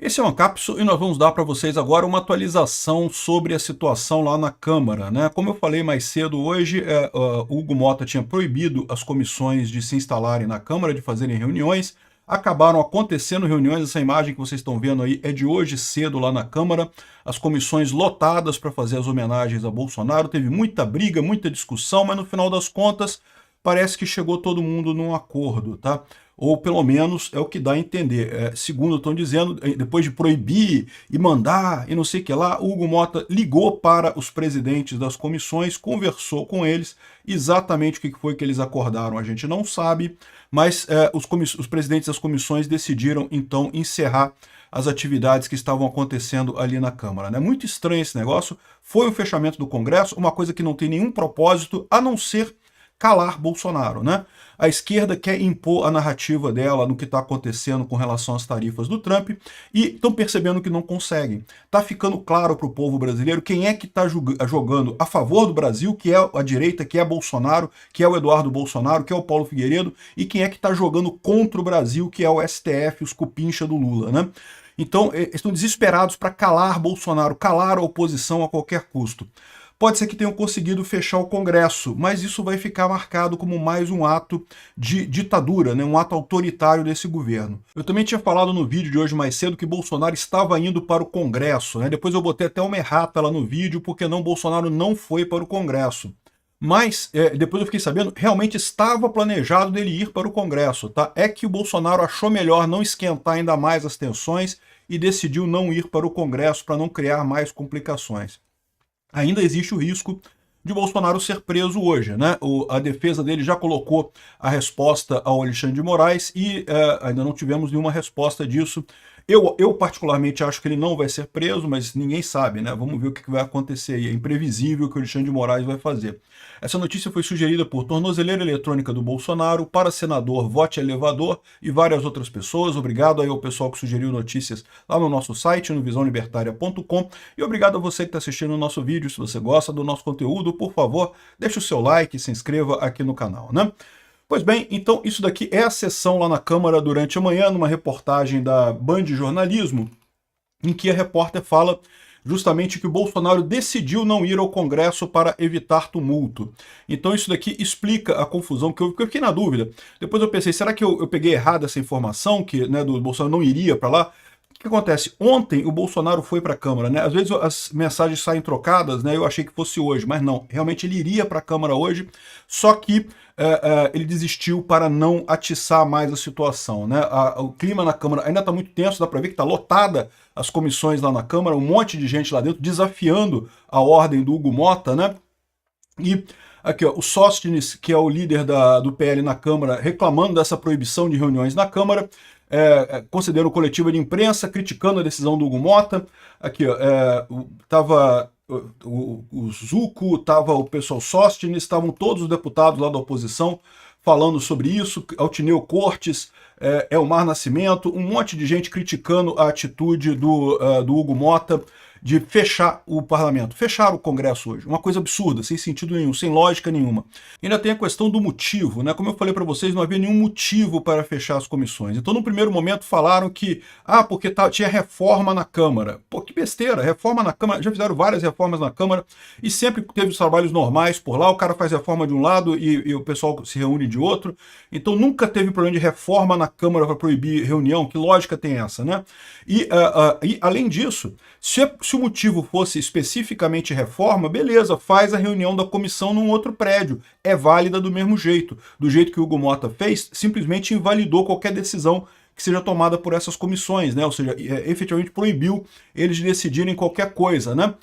Esse é uma cápsula e nós vamos dar para vocês agora uma atualização sobre a situação lá na Câmara, né? Como eu falei mais cedo hoje, o Hugo Mota tinha proibido as comissões de se instalarem na Câmara, de fazerem reuniões. Acabaram acontecendo reuniões, essa imagem que vocês estão vendo aí é de hoje cedo lá na Câmara. As comissões lotadas para fazer as homenagens a Bolsonaro. Teve muita briga, muita discussão, mas no final das contas parece que chegou todo mundo num acordo, tá? Ou pelo menos é o que dá a entender. Segundo estão dizendo, depois de proibir e mandar e não sei o que lá, o Hugo Mota ligou para os presidentes das comissões, conversou com eles, exatamente o que foi que eles acordaram a gente não sabe, mas os presidentes das comissões decidiram então encerrar as atividades que estavam acontecendo ali na Câmara, né? Muito estranho esse negócio, foi o fechamento do Congresso, uma coisa que não tem nenhum propósito, a não ser calar Bolsonaro, né? A esquerda quer impor a narrativa dela no que está acontecendo com relação às tarifas do Trump e estão percebendo que não conseguem. Está ficando claro para o povo brasileiro quem é que está jogando a favor do Brasil, que é a direita, que é Bolsonaro, que é o Eduardo Bolsonaro, que é o Paulo Figueiredo, e quem é que está jogando contra o Brasil, que é o STF, os cupincha do Lula, né? Então, estão desesperados para calar Bolsonaro, calar a oposição a qualquer custo. Pode ser que tenham conseguido fechar o Congresso, mas isso vai ficar marcado como mais um ato de ditadura, né? Um ato autoritário desse governo. Eu também tinha falado no vídeo de hoje mais cedo que Bolsonaro estava indo para o Congresso, né? Depois eu botei até uma errata lá no vídeo, porque não, Bolsonaro não foi para o Congresso. Mas, depois eu fiquei sabendo, realmente estava planejado dele ir para o Congresso, tá? É que o Bolsonaro achou melhor não esquentar ainda mais as tensões e decidiu não ir para o Congresso para não criar mais complicações. Ainda existe o risco de Bolsonaro ser preso hoje, né? A defesa dele já colocou a resposta ao Alexandre de Moraes e ainda não tivemos nenhuma resposta disso. Eu particularmente acho que ele não vai ser preso, mas ninguém sabe, né? Vamos ver o que vai acontecer aí. É imprevisível o que o Alexandre de Moraes vai fazer. Essa notícia foi sugerida por Tornozeleira Eletrônica do Bolsonaro, para senador Vote Elevador e várias outras pessoas. Obrigado aí ao pessoal que sugeriu notícias lá no nosso site, no visãolibertaria.com. E obrigado a você que está assistindo o nosso vídeo. Se você gosta do nosso conteúdo, por favor, deixe o seu like e se inscreva aqui no canal, né? Pois bem, então isso daqui é a sessão lá na Câmara durante a manhã, numa reportagem da Band Jornalismo, em que a repórter fala justamente que o Bolsonaro decidiu não ir ao Congresso para evitar tumulto. Então isso daqui explica a confusão que eu fiquei na dúvida. Depois eu pensei, será que eu peguei errado essa informação, que, né, do Bolsonaro não iria para lá? O que acontece? Ontem o Bolsonaro foi para a Câmara, né? Às vezes as mensagens saem trocadas, né? Eu achei que fosse hoje, mas não. Realmente ele iria para a Câmara hoje, só que ele desistiu para não atiçar mais a situação, né? O clima na Câmara ainda está muito tenso, dá para ver que está lotada as comissões lá na Câmara, um monte de gente lá dentro desafiando a ordem do Hugo Mota, né? E aqui, ó, o Sóstenes, que é o líder do PL na Câmara, reclamando dessa proibição de reuniões na Câmara, concederam coletiva de imprensa, criticando a decisão do Hugo Mota. Aqui, ó, tava o Zucco, estava o pessoal Sóstenes, estavam todos os deputados lá da oposição falando sobre isso, Altineu Cortes, Elmar Nascimento, um monte de gente criticando a atitude do Hugo Mota de fechar o parlamento, fechar o Congresso hoje. Uma coisa absurda, sem sentido nenhum, sem lógica nenhuma. E ainda tem a questão do motivo, né? Como eu falei para vocês, não havia nenhum motivo para fechar as comissões. Então, no primeiro momento, falaram que, porque tinha reforma na Câmara. Pô, que besteira, reforma na Câmara. Já fizeram várias reformas na Câmara e sempre teve os trabalhos normais por lá. O cara faz reforma de um lado e o pessoal se reúne de outro. Então, nunca teve problema de reforma na Câmara para proibir reunião. Que lógica tem essa, né? E além disso, se o motivo fosse especificamente reforma, beleza, faz a reunião da comissão num outro prédio. É válida do mesmo jeito. Do jeito que o Hugo Mota fez, simplesmente invalidou qualquer decisão que seja tomada por essas comissões, né? Ou seja, efetivamente proibiu eles de decidirem qualquer coisa, né?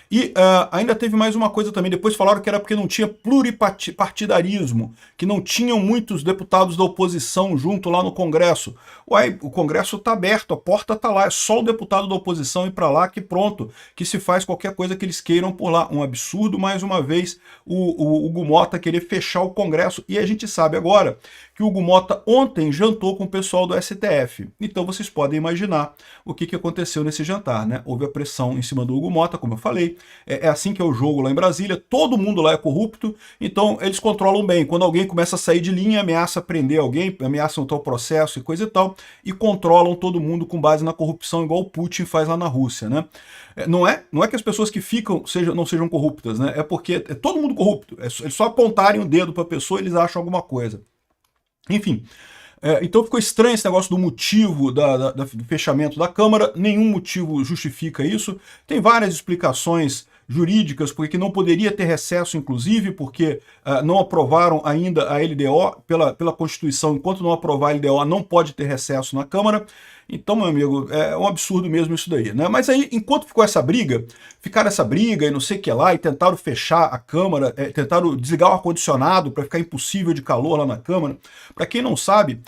E ainda teve mais uma coisa também, depois falaram que era porque não tinha pluripartidarismo, que não tinham muitos deputados da oposição junto lá no Congresso. Uai, o Congresso está aberto, a porta está lá, é só o deputado da oposição ir para lá que pronto, que se faz qualquer coisa que eles queiram por lá. Um absurdo, mais uma vez, o Hugo Mota querer fechar o Congresso. E a gente sabe agora que o Hugo Mota ontem jantou com o pessoal do STF. Então vocês podem imaginar o que aconteceu nesse jantar, né? Houve a pressão em cima do Hugo Mota, como eu falei, é assim que é o jogo lá em Brasília, todo mundo lá é corrupto, então eles controlam bem. Quando alguém começa a sair de linha, ameaça prender alguém, ameaçam tal processo e coisa e tal, e controlam todo mundo com base na corrupção, igual o Putin faz lá na Rússia, né? Não é que as pessoas que ficam não sejam corruptas, né? É porque é todo mundo corrupto. Eles só apontarem o dedo para a pessoa, eles acham alguma coisa. Enfim, então ficou estranho esse negócio do motivo do fechamento da Câmara, nenhum motivo justifica isso. Tem várias explicações jurídicas, porque não poderia ter recesso, inclusive, porque não aprovaram ainda a LDO pela Constituição. Enquanto não aprovar a LDO, não pode ter recesso na Câmara. Então, meu amigo, é um absurdo mesmo isso daí, né? Mas aí, enquanto ficou essa briga, e não sei o que lá, e tentaram fechar a Câmara, tentaram desligar o ar-condicionado para ficar impossível de calor lá na Câmara. Para quem não sabe,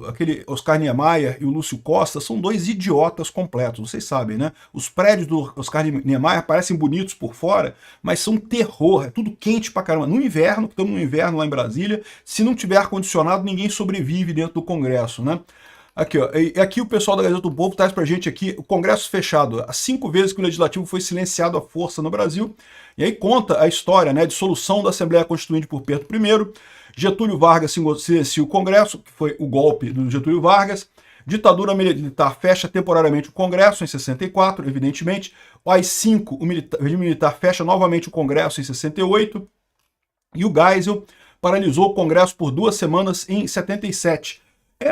aquele Oscar Niemeyer e o Lúcio Costa são dois idiotas completos, vocês sabem, né? Os prédios do Oscar Niemeyer parecem bonitos por fora, mas são terror, é tudo quente pra caramba. No inverno, estamos no inverno lá em Brasília, se não tiver ar-condicionado, ninguém sobrevive dentro do Congresso, né? Aqui, ó, aqui o pessoal da Gazeta do Povo traz pra gente aqui o Congresso fechado. As 5 vezes que o Legislativo foi silenciado à força no Brasil. E aí conta a história, né, de dissolução da Assembleia Constituinte por Pedro I. Getúlio Vargas silencia o Congresso, que foi o golpe do Getúlio Vargas. Ditadura militar fecha temporariamente o Congresso em 64, evidentemente. O AI-5, o regime militar fecha novamente o Congresso em 68. E o Geisel paralisou o Congresso por 2 semanas em 77.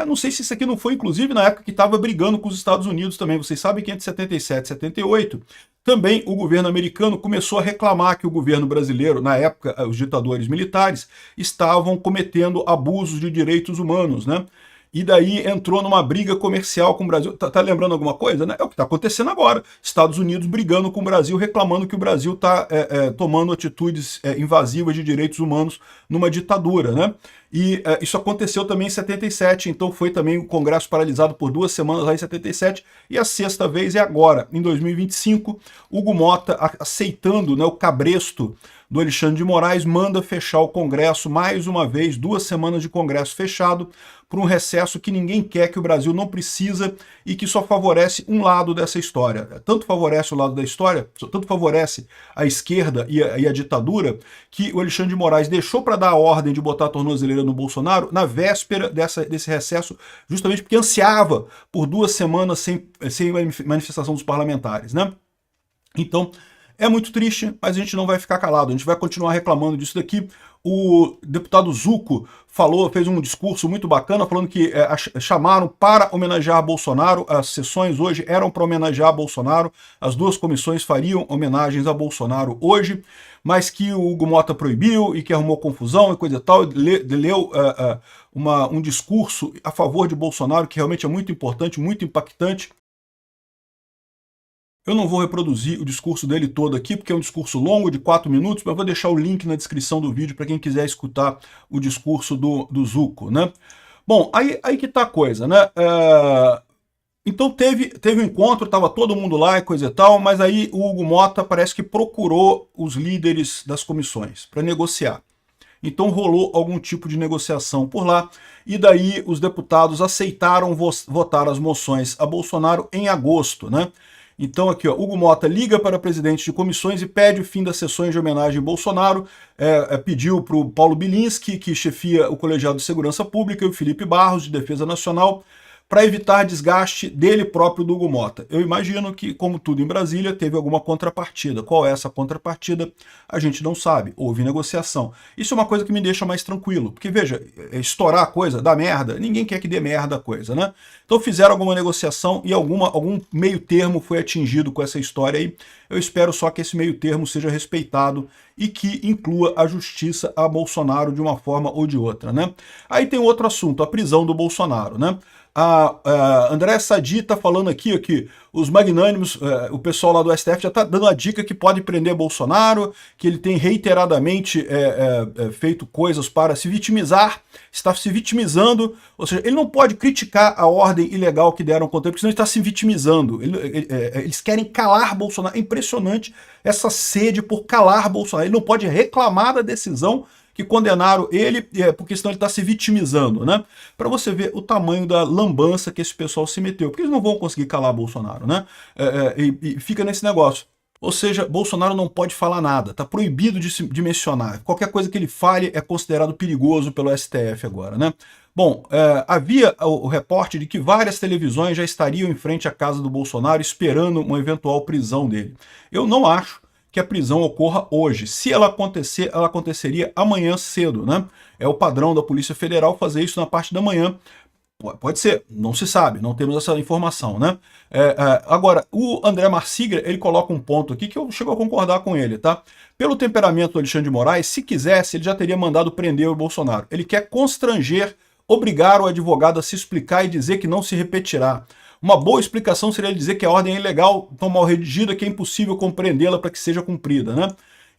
Não sei se isso aqui não foi, inclusive, na época que estava brigando com os Estados Unidos também. Vocês sabem que entre 77 e 78, também o governo americano começou a reclamar que o governo brasileiro, na época, os ditadores militares, estavam cometendo abusos de direitos humanos, né? E daí entrou numa briga comercial com o Brasil. Tá lembrando alguma coisa, né? É o que está acontecendo agora. Estados Unidos brigando com o Brasil, reclamando que o Brasil está tomando atitudes invasivas de direitos humanos numa ditadura, né? E isso aconteceu também em 77, então foi também o Congresso paralisado por 2 semanas lá em 77, e a 6ª vez é agora, em 2025, Hugo Mota, aceitando, né, o cabresto do Alexandre de Moraes, manda fechar o Congresso mais uma vez, 2 semanas de Congresso fechado, por um recesso que ninguém quer, que o Brasil não precisa e que só favorece um lado dessa história. Tanto favorece o lado da história, tanto favorece a esquerda e a ditadura, que o Alexandre de Moraes deixou para dar a ordem de botar a tornozeleira no Bolsonaro na véspera desse recesso, justamente porque ansiava por 2 semanas sem manifestação dos parlamentares, né? Então, é muito triste, mas a gente não vai ficar calado, a gente vai continuar reclamando disso daqui. O deputado Zucco fez um discurso muito bacana, falando que chamaram para homenagear Bolsonaro, as sessões hoje eram para homenagear Bolsonaro, as 2 comissões fariam homenagens a Bolsonaro hoje, mas que o Hugo Mota proibiu e que arrumou confusão e coisa e tal, leu um discurso a favor de Bolsonaro, que realmente é muito importante, muito impactante. Eu não vou reproduzir o discurso dele todo aqui, porque é um discurso longo, de 4 minutos, mas vou deixar o link na descrição do vídeo para quem quiser escutar o discurso do Zucco, né? Bom, aí que tá a coisa, né? Então teve um encontro, estava todo mundo lá e coisa e tal, mas aí o Hugo Mota parece que procurou os líderes das comissões para negociar. Então rolou algum tipo de negociação por lá, e daí os deputados aceitaram votar as moções a Bolsonaro em agosto, né? Então aqui, ó, Hugo Mota liga para presidentes de comissões e pede o fim das sessões de homenagem a Bolsonaro, pediu para o Paulo Bilinski, que chefia o Colegiado de Segurança Pública, e o Felipe Barros, de Defesa Nacional, para evitar desgaste dele próprio do Hugo Mota. Eu imagino que, como tudo em Brasília, teve alguma contrapartida. Qual é essa contrapartida? A gente não sabe. Houve negociação. Isso é uma coisa que me deixa mais tranquilo. Porque, veja, estourar a coisa, dar merda, ninguém quer que dê merda a coisa, né? Então fizeram alguma negociação e algum meio termo foi atingido com essa história aí. Eu espero só que esse meio termo seja respeitado e que inclua a justiça a Bolsonaro de uma forma ou de outra, né? Aí tem outro assunto, a prisão do Bolsonaro, né? A André Sadi está falando aqui que os magnânimos, o pessoal lá do STF já está dando a dica que pode prender Bolsonaro, que ele tem reiteradamente feito coisas para se vitimizar, está se vitimizando, ou seja, ele não pode criticar a ordem ilegal que deram contra ele, porque senão ele está se vitimizando. Eles querem calar Bolsonaro. É impressionante essa sede por calar Bolsonaro. Ele não pode reclamar da decisão que condenaram ele, porque senão ele está se vitimizando, né? Para você ver o tamanho da lambança que esse pessoal se meteu, porque eles não vão conseguir calar Bolsonaro, né? E fica nesse negócio. Ou seja, Bolsonaro não pode falar nada, está proibido de mencionar. Qualquer coisa que ele fale é considerado perigoso pelo STF agora, né? Bom, havia o reporte de que várias televisões já estariam em frente à casa do Bolsonaro esperando uma eventual prisão dele. Eu não acho que a prisão ocorra hoje. Se ela acontecer, ela aconteceria amanhã cedo, né? É o padrão da Polícia Federal fazer isso na parte da manhã. Pode ser, não se sabe, não temos essa informação, né? Agora, o André Marsiglia, ele coloca um ponto aqui que eu chego a concordar com ele, tá? Pelo temperamento do Alexandre de Moraes, se quisesse, ele já teria mandado prender o Bolsonaro. Ele quer constranger, obrigar o advogado a se explicar e dizer que não se repetirá. Uma boa explicação seria ele dizer que a ordem é ilegal, tão mal redigida que é impossível compreendê-la para que seja cumprida, né?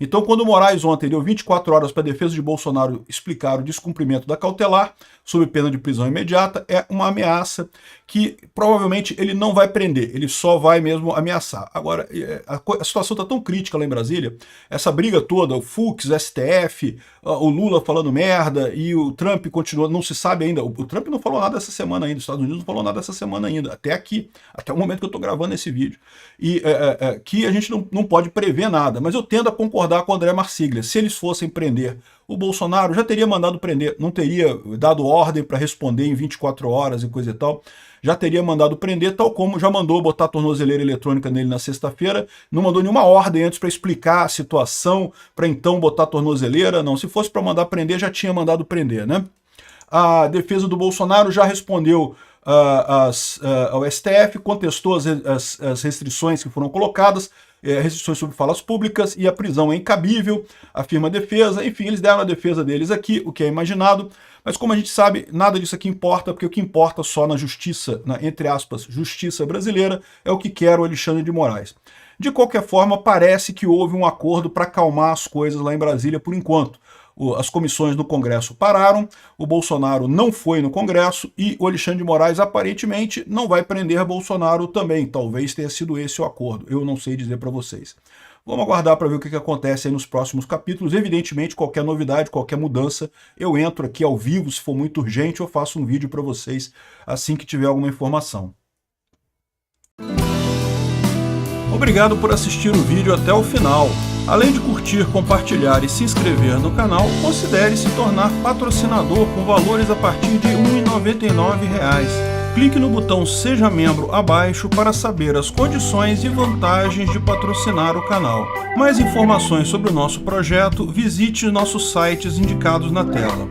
Então, quando o Moraes ontem deu 24 horas para a defesa de Bolsonaro explicar o descumprimento da cautelar, sob pena de prisão imediata, é uma ameaça que provavelmente ele não vai prender, ele só vai mesmo ameaçar. Agora, a situação está tão crítica lá em Brasília, essa briga toda, o Fux, o STF, o Lula falando merda e o Trump continua, não se sabe ainda, o Trump não falou nada essa semana ainda, os Estados Unidos não falou nada essa semana ainda, até aqui, até o momento que eu estou gravando esse vídeo. E que a gente não pode prever nada, mas eu tendo a concordar com o André Marsiglia. Se eles fossem prender o Bolsonaro, já teria mandado prender, não teria dado ordem para responder em 24 horas e coisa e tal, já teria mandado prender, tal como já mandou botar a tornozeleira eletrônica nele na sexta-feira, não mandou nenhuma ordem antes para explicar a situação, para então botar a tornozeleira, não. Se fosse para mandar prender, já tinha mandado prender, né? A defesa do Bolsonaro já respondeu ao STF, contestou as restrições que foram colocadas, restrições sobre falas públicas e a prisão é incabível, afirma a defesa. Enfim, eles deram a defesa deles aqui, o que é imaginado, mas como a gente sabe, nada disso aqui importa, porque o que importa só na justiça, entre aspas, justiça brasileira, é o que quer o Alexandre de Moraes. De qualquer forma, parece que houve um acordo para acalmar as coisas lá em Brasília por enquanto. As comissões no Congresso pararam, o Bolsonaro não foi no Congresso e o Alexandre de Moraes aparentemente não vai prender Bolsonaro também. Talvez tenha sido esse o acordo, eu não sei dizer para vocês. Vamos aguardar para ver o que acontece aí nos próximos capítulos. Evidentemente, qualquer novidade, qualquer mudança, eu entro aqui ao vivo, se for muito urgente, eu faço um vídeo para vocês assim que tiver alguma informação. Obrigado por assistir o vídeo até o final. Além de curtir, compartilhar e se inscrever no canal, considere se tornar patrocinador com valores a partir de R$ 1,99. Clique no botão Seja Membro abaixo para saber as condições e vantagens de patrocinar o canal. Mais informações sobre o nosso projeto, visite nossos sites indicados na tela.